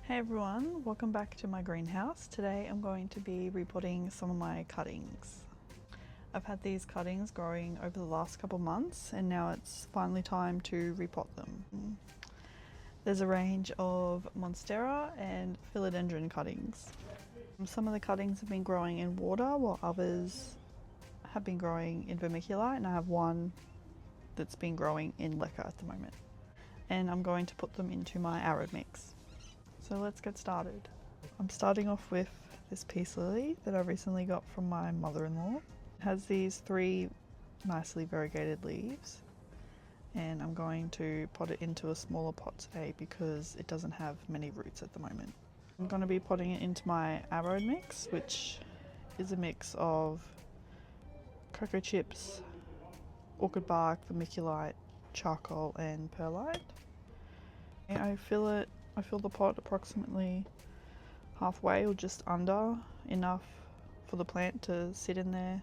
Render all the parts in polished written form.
Hey everyone, welcome back to my greenhouse. Today I'm going to be repotting some of my cuttings. I've had these cuttings growing over the last couple months and now it's finally time to repot them. There's a range of Monstera and Philodendron cuttings. Some of the cuttings have been growing in water while others have been growing in vermiculite, and I have one that's been growing in leca at the moment. And I'm going to put them into my arrowed mix. So let's get started. I'm starting off with this peace lily that I recently got from my mother-in-law. It has these 3 nicely variegated leaves, and I'm going to pot it into a smaller pot today because it doesn't have many roots at the moment. I'm going to be potting it into my arrowed mix, which is a mix of cocoa chips, orchid bark, vermiculite, charcoal and perlite. I fill the pot approximately halfway or just under, enough for the plant to sit in there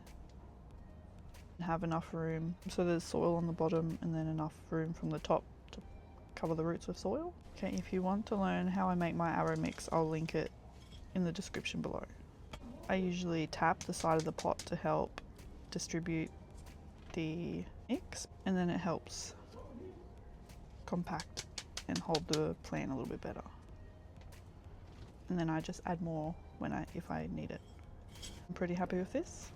and have enough room so there's soil on the bottom and then enough room from the top to cover the roots with soil. Okay, if you want to learn how I make my arrow mix, I'll link it in the description below. I usually tap the side of the pot to help distribute the mix, and then it helps compact and hold the plant a little bit better. And then I just add more if I need it. I'm pretty happy with this.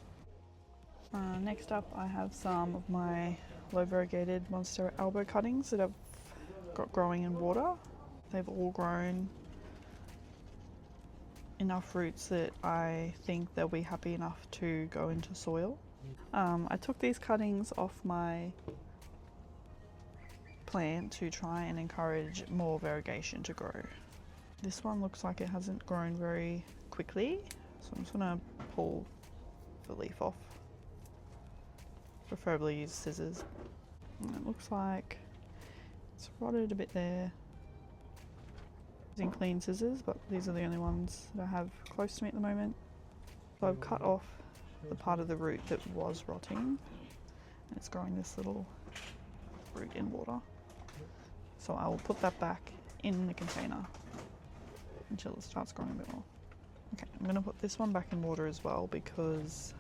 Next up I have some of my low variegated Monstera albo cuttings that I've got growing in water. They've all grown enough roots that I think they'll be happy enough to go into soil. I took these cuttings off my plant to try and encourage more variegation to grow. This one looks like it hasn't grown very quickly, so I'm just going to pull the leaf off. Preferably use scissors. And it looks like it's rotted a bit there. Using clean scissors, but these are the only ones that I have close to me at the moment. So I've cut off the part of the root that was rotting, and it's growing this little root in water. So I will put that back in the container until it starts growing a bit more. Okay, I'm going to put this one back in water as well because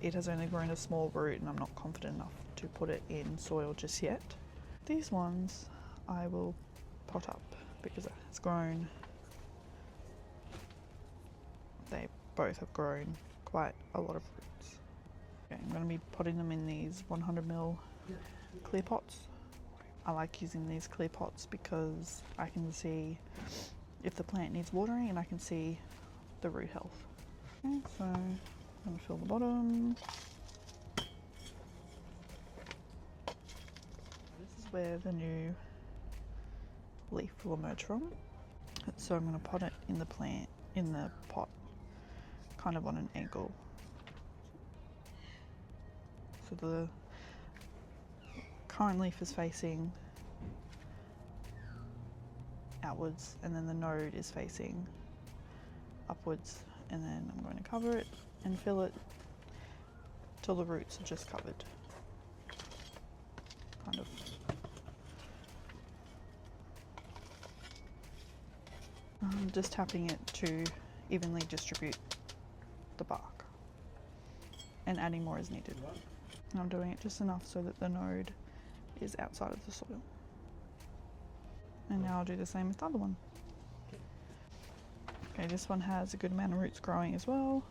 it has only grown a small root and I'm not confident enough to put it in soil just yet. These ones I will pot up because it's grown. They both have grown quite a lot of roots. Okay, I'm going to be putting them in these 100ml clear pots. I like using these clear pots because I can see if the plant needs watering and I can see the root health. Okay, so I'm going to fill the bottom. This is where the new leaf will emerge from. So I'm going to pot it in the pot, kind of on an angle. So the current leaf is facing outwards and then the node is facing upwards, and then I'm going to cover it and fill it till the roots are just covered. Kind of. I'm just tapping it to evenly distribute the bark and adding more as needed. And I'm doing it just enough so that the node is outside of the soil. And now I'll do the same with the other one. Okay, this one has a good amount of roots growing as well,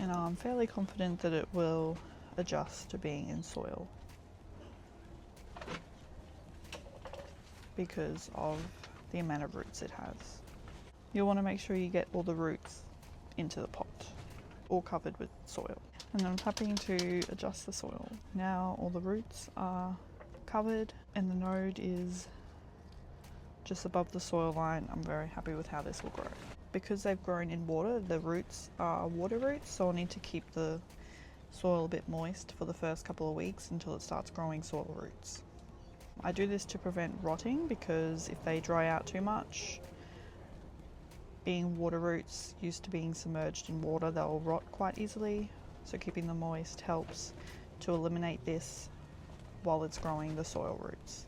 and I'm fairly confident that it will adjust to being in soil because of the amount of roots it has. You'll want to make sure you get all the roots into the pot, all covered with soil. And I'm tapping to adjust the soil. Now all the roots are covered and the node is just above the soil line. I'm very happy with how this will grow. Because they've grown in water, the roots are water roots, so I'll need to keep the soil a bit moist for the first couple of weeks until it starts growing soil roots. I do this to prevent rotting because if they dry out too much, being water roots used to being submerged in water, they'll rot quite easily. So keeping them moist helps to eliminate this while it's growing the soil roots.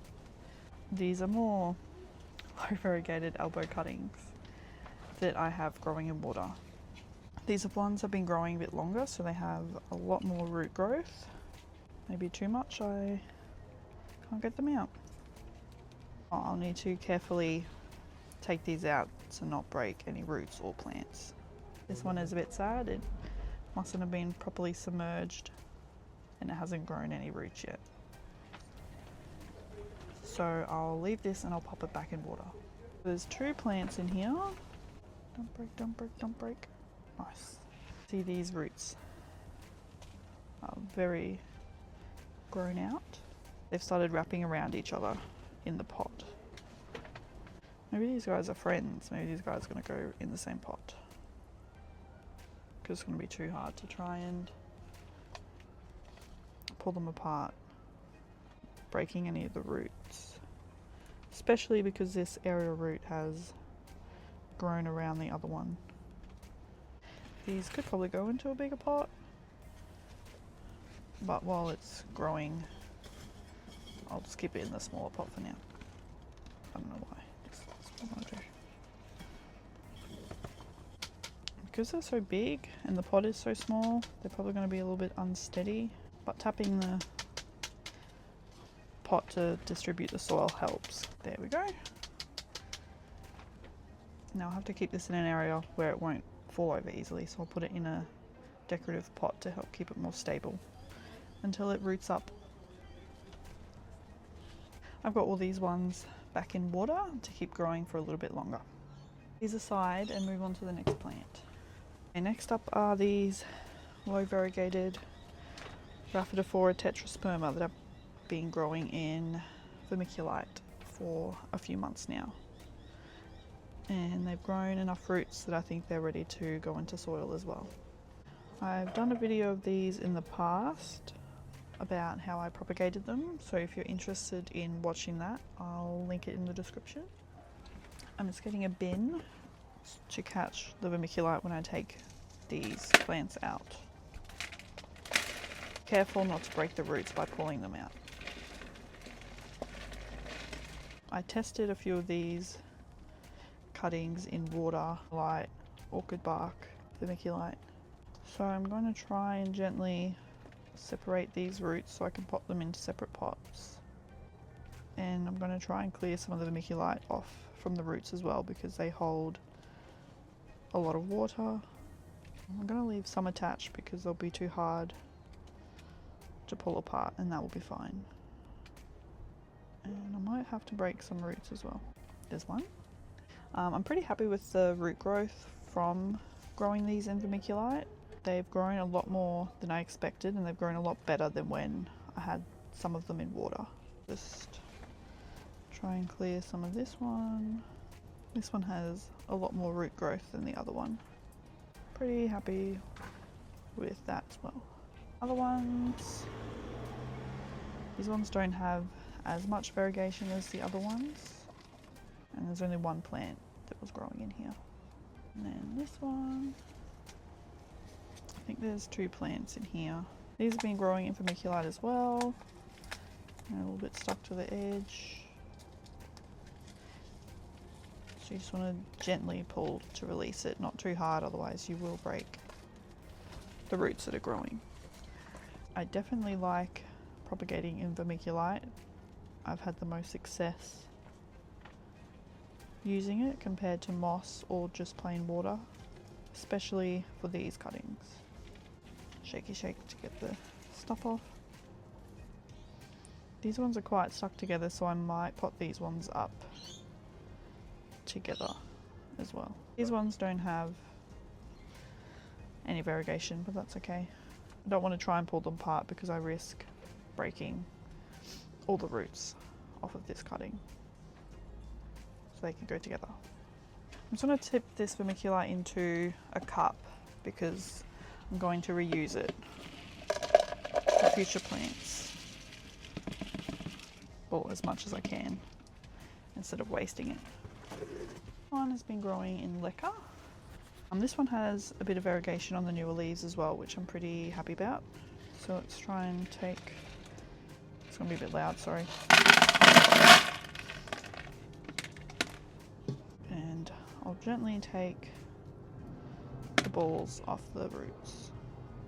These are more low variegated elbow cuttings. that I have growing in water. These ones have been growing a bit longer, so they have a lot more root growth. Maybe too much, I can't get them out. I'll need to carefully take these out to not break any roots or plants. This one is a bit sad. It mustn't have been properly submerged and it hasn't grown any roots yet. So I'll leave this and I'll pop it back in water. There's 2 plants in here. Don't break, don't break, don't break. Nice. See, these roots are very grown out. They've started wrapping around each other in the pot. Maybe these guys are friends. Maybe these guys are going to go in the same pot. Because it's going to be too hard to try and pull them apart, breaking any of the roots. Especially because this aerial root has grown around the other one. These could probably go into a bigger pot, but while it's growing, I'll just keep it in the smaller pot for now. I don't know why. Just that's what I want to do. Because they're so big and the pot is so small, they're probably going to be a little bit unsteady, but tapping the pot to distribute the soil helps. There we go. Now I'll have to keep this in an area where it won't fall over easily, so I'll put it in a decorative pot to help keep it more stable until it roots up. I've got all these ones back in water to keep growing for a little bit longer. These aside and move on to the next plant. Okay, next up are these low variegated Rhaphidophora tetrasperma that I've been growing in vermiculite for a few months now. And they've grown enough roots that I think they're ready to go into soil as well. I've done a video of these in the past about how I propagated them, so if you're interested in watching that, I'll link it in the description. I'm just getting a bin to catch the vermiculite when I take these plants out. Careful not to break the roots by pulling them out. I tested a few of these cuttings in water, light, orchid bark, vermiculite. So I'm going to try and gently separate these roots so I can pop them into separate pots. And I'm going to try and clear some of the vermiculite off from the roots as well because they hold a lot of water. I'm going to leave some attached because they'll be too hard to pull apart, and that will be fine. And I might have to break some roots as well. There's one. I'm pretty happy with the root growth from growing these in vermiculite. They've grown a lot more than I expected, and they've grown a lot better than when I had some of them in water. Just try and clear some of this one. This one has a lot more root growth than the other one. Pretty happy with that as well. Other ones, these ones don't have as much variegation as the other ones, and there's only one plant that was growing in here. And then this one, I think there's 2 plants in here. These have been growing in vermiculite as well. And a little bit stuck to the edge. So you just want to gently pull to release it, not too hard, otherwise you will break the roots that are growing. I definitely like propagating in vermiculite. I've had the most success using it compared to moss or just plain water, especially for these cuttings. Shaky shake to get the stuff off. These ones are quite stuck together, so I might pot these ones up together as well. These ones don't have any variegation, but that's okay. I don't want to try and pull them apart because I risk breaking all the roots off of this cutting, so they can go together. I'm just going to tip this vermiculite into a cup because I'm going to reuse it for future plants, well, as much as I can instead of wasting it. This one has been growing in leca. This one has a bit of variegation on the newer leaves as well, which I'm pretty happy about. So let's try and take, it's going to be a bit loud, sorry. And I'll gently take balls off the roots.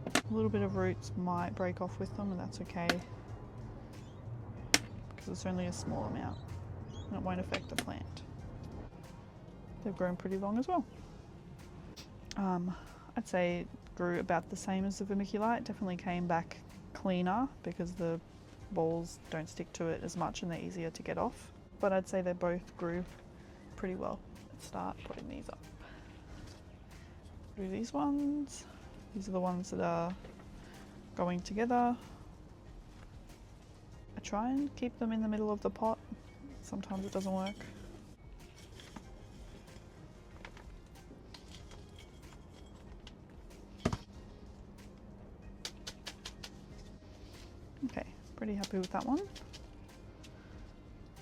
A little bit of roots might break off with them, and that's okay because it's only a small amount and it won't affect the plant. They've grown pretty long as well. I'd say it grew about the same as the vermiculite. Definitely came back cleaner because the balls don't stick to it as much and they're easier to get off. But I'd say they both grew pretty well. Let's start putting these up. Do these ones. These are the ones that are going together. I try and keep them in the middle of the pot. Sometimes it doesn't work. Okay, pretty happy with that one.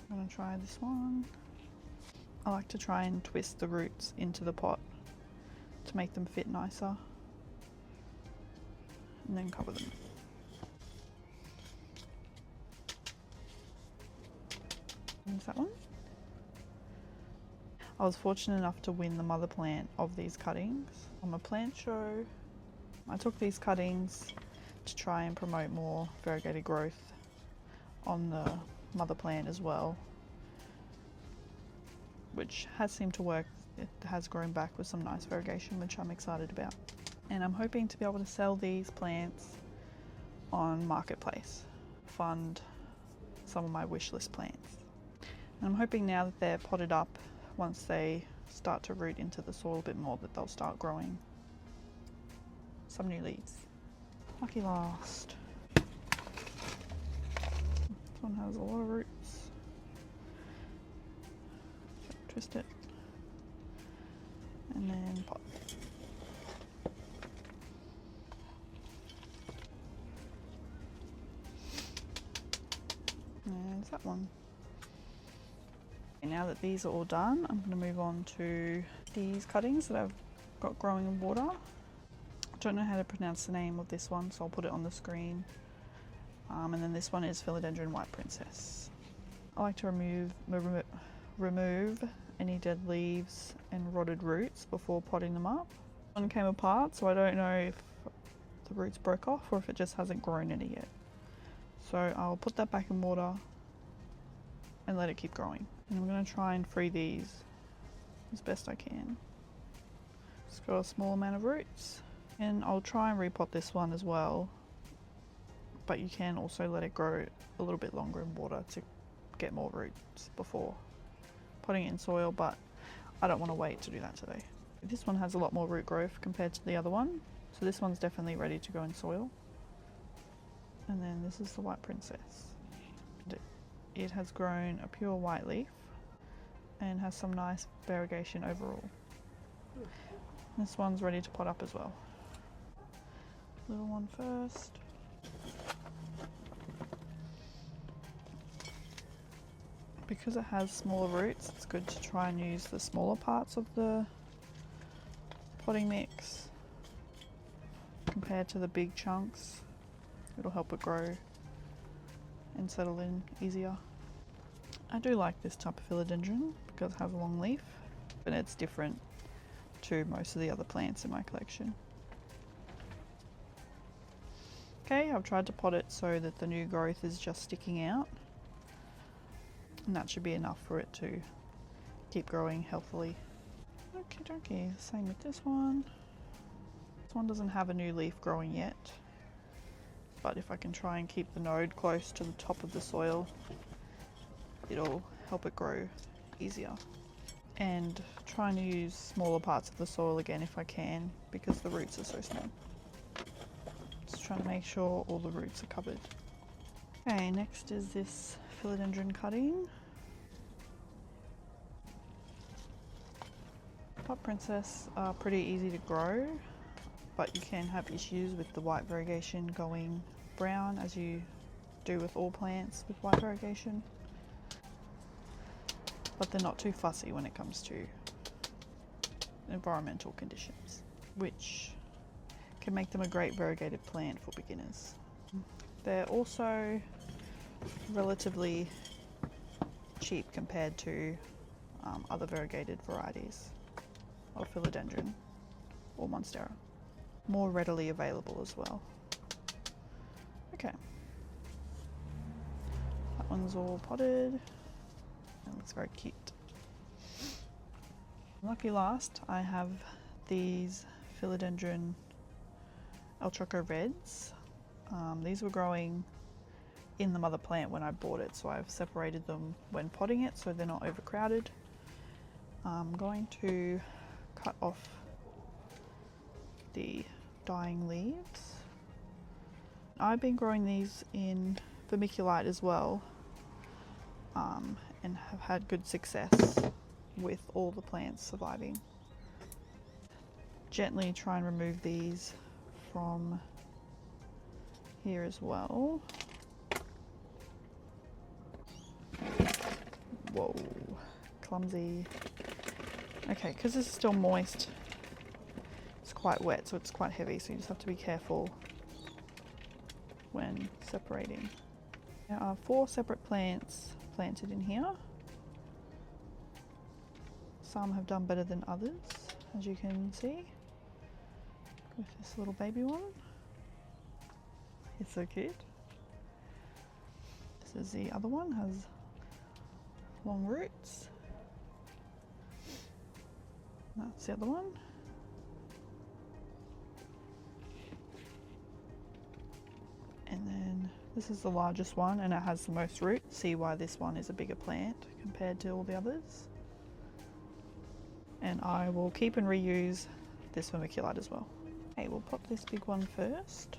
I'm gonna try this one. I like to try and twist the roots into the pot to make them fit nicer, and then cover them. There's that one. I was fortunate enough to win the mother plant of these cuttings on a plant show. I took these cuttings to try and promote more variegated growth on the mother plant as well, which has seemed to work. It has grown back with some nice variegation, which I'm excited about. And I'm hoping to be able to sell these plants on Marketplace, fund some of my wish list plants. And I'm hoping now that they're potted up, once they start to root into the soil a bit more, that they'll start growing some new leaves. Lucky last. This one has a lot of roots. So twist it and then pot. And there's that one. Now that these are all done, I'm going to move on to these cuttings that I've got growing in water. I don't know how to pronounce the name of this one, so I'll put it on the screen. And then this one is Philodendron White Princess. I like to remove any dead leaves and rotted roots before potting them up. One came apart, so I don't know if the roots broke off or if it just hasn't grown any yet. So I'll put that back in water and let it keep growing. And I'm going to try and free these as best I can. It's got a small amount of roots, and I'll try and repot this one as well, but you can also let it grow a little bit longer in water to get more roots before putting it in soil, but I don't want to wait to do that today. This one has a lot more root growth compared to the other one, so this one's definitely ready to go in soil. And then this is the White Princess. It has grown a pure white leaf and has some nice variegation overall. This one's ready to pot up as well. Little one first. Because it has smaller roots, it's good to try and use the smaller parts of the potting mix compared to the big chunks. It'll help it grow and settle in easier. I do like this type of philodendron because it has a long leaf, but it's different to most of the other plants in my collection. Okay, I've tried to pot it so that the new growth is just sticking out, and that should be enough for it to keep growing healthily. Okie dokie, same with this one. This one doesn't have a new leaf growing yet, but if I can try and keep the node close to the top of the soil, it'll help it grow easier. And trying to use smaller parts of the soil again if I can, because the roots are so small. Just trying to make sure all the roots are covered. Okay, next is this philodendron cutting. White Princess are pretty easy to grow, but you can have issues with the white variegation going brown, as you do with all plants with white variegation. But they're not too fussy when it comes to environmental conditions, which can make them a great variegated plant for beginners. They're also relatively cheap compared to other variegated varieties of philodendron. or Monstera. More readily available as well. Okay. That one's all potted. That looks very cute. Lucky last, I have these Philodendron Atabapoense reds. These were growing in the mother plant when I bought it, so I've separated them when potting it so they're not overcrowded. I'm going to cut off the dying leaves. I've been growing these in vermiculite as well, and have had good success with all the plants surviving. Gently try and remove these from here as well. Whoa, clumsy. Okay, because this is still moist, it's quite wet, so it's quite heavy, so you just have to be careful when separating. There are 4 separate plants planted in here. Some have done better than others, as you can see, with this little baby one. It's so cute. This is the other one, has long roots. That's the other one. And then this is the largest one, and it has the most roots. See why this one is a bigger plant compared to all the others. And I will keep and reuse this vermiculite as well. Okay, we'll pop this big one first.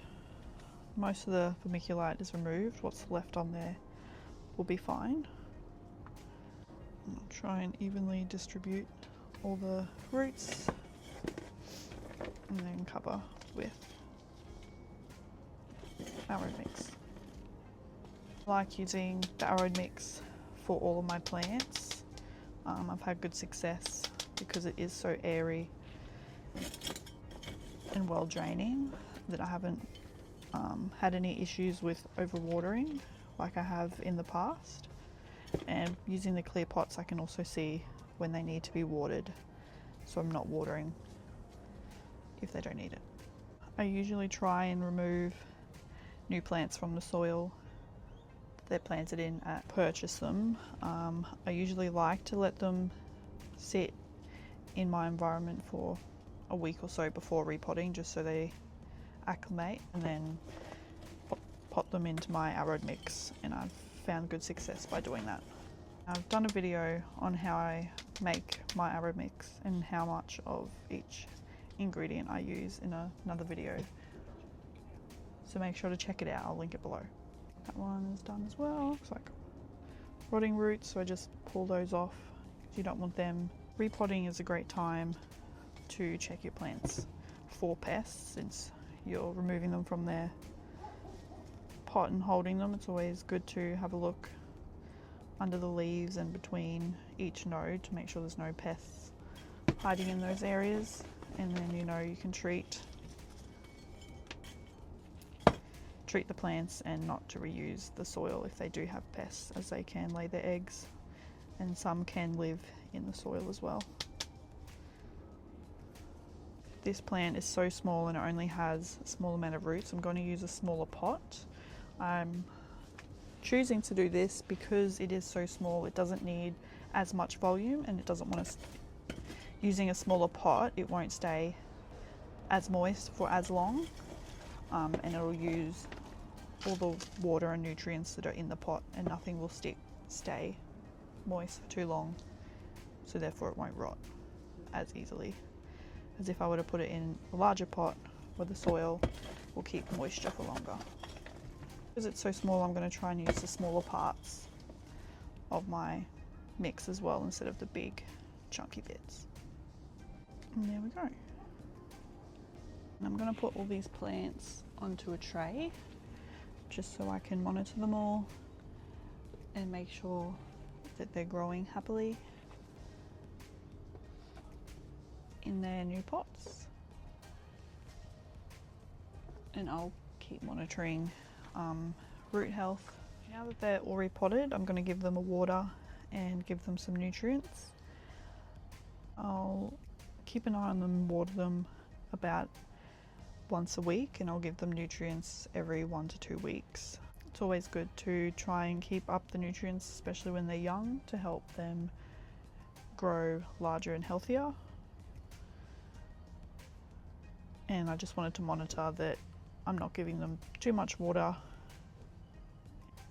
Most of the vermiculite is removed. What's left on there will be fine. I'll try and evenly distribute all the roots and then cover with arrowroot mix. I like using the arrowroot mix for all of my plants. I've had good success because it is so airy and well draining that I haven't had any issues with overwatering like I have in the past. And using the clear pots, I can also see when they need to be watered, so I'm not watering if they don't need it. I usually try and remove new plants from the soil they're planted in at purchase them. I usually like to let them sit in my environment for a week or so before repotting, just so they acclimate, and then pot them into my arrowroot mix, and I've found good success by doing that. I've done a video on how I make my arrowroot mix and how much of each ingredient I use in another video, so make sure to check it out. I'll link it below. That one is done as well. Looks like rotting roots, so I just pull those off because you don't want them. Repotting is a great time to check your plants for pests, since you're removing them from their pot and holding them. It's always good to have a look under the leaves and between each node to make sure there's no pests hiding in those areas, and then you know you can treat the plants and not to reuse the soil if they do have pests, as they can lay their eggs and some can live in the soil as well. This plant is so small and it only has a small amount of roots. I'm going to use a smaller pot. I'm choosing to do this because it is so small, it doesn't need as much volume, and it doesn't want to, using a smaller pot, it won't stay as moist for as long, and it'll use all the water and nutrients that are in the pot, and nothing will stay moist for too long, so therefore it won't rot as easily as if I were to put it in a larger pot where the soil will keep moisture for longer. Because it's so small, I'm going to try and use the smaller parts of my mix as well, instead of the big chunky bits. And there we go. And I'm going to put all these plants onto a tray just so I can monitor them all and make sure that they're growing happily in their new pots. And I'll keep monitoring root health. Now that they're all repotted, I'm going to give them a water and give them some nutrients. I'll keep an eye on them, water them about once a week, and I'll give them nutrients every 1 to 2 weeks. It's always good to try and keep up the nutrients, especially when they're young, to help them grow larger and healthier. And I just wanted to monitor that I'm not giving them too much water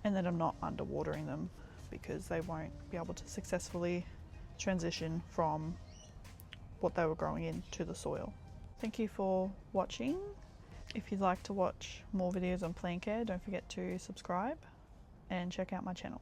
and that I'm not underwatering them, because they won't be able to successfully transition from what they were growing in to the soil. Thank you for watching. If you'd like to watch more videos on plant care, don't forget to subscribe and check out my channel.